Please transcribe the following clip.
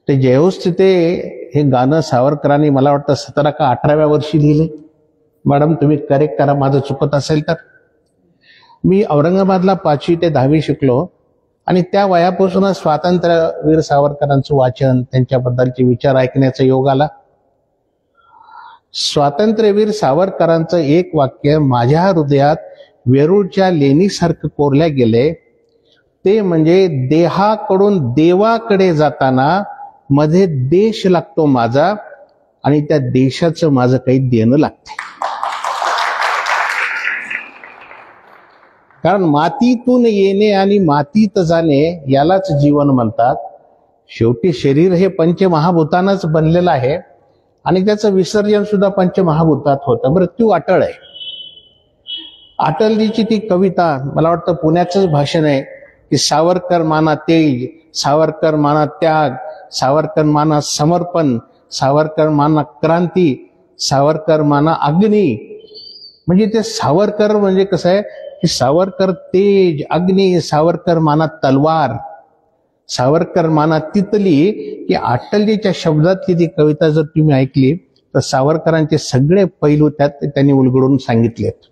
ते जयोस तिथे हे गाणं सावरकरांनी मला वाटतं 17 का 18व्या वर्षी लिहिले. मॅडम तुम्ही करेक्ट करा माझं चुकत असेल तर. मी औरंगाबादला 5वी ते 10वी शिकलो आणि त्या वयापासूनच स्वातंत्र्यवीर सावरकरांचं वाचन, त्यांच्याबद्दलचे विचार ऐकण्याचा योग आला. स्वातंत्र्यवीर सावरकरांचं एक वाक्य माझ्या हृदयात वेरूळच्या लेणीसारखं कोरल्या गेले. ते म्हणजे देहाकडून देवाकडे जाताना मध्ये देश लागतो माझा आणि त्या देशाचं माझं काही देणं लागते. कारण मातीतून येणे आणि मातीत जाणे यालाच जीवन म्हणतात. शेवटी शरीर हे पंचमहाभूतानच बनलेलं आहे आणि त्याचं विसर्जन सुद्धा पंचमहाभूतात होतं. मृत्यू अटळ आहे. अटलजीची ती कविता मला वाटतं पुण्याचंच भाषण आहे की सावरकर माना तेज, सावरकर माना त्याग, सावरकर माना समर्पण, सावरकर माना क्रांती, सावरकर माना अग्नी. म्हणजे ते सावरकर म्हणजे कसं आहे की सावरकर तेज, अग्नी, सावरकर माना तलवार, सावरकर माना तितली. की अटलजीच्या शब्दातली ती कविता जर तुम्ही ऐकली तर सावरकरांचे सगळे पैलू त्यात त्यांनी उलगडून सांगितलेत.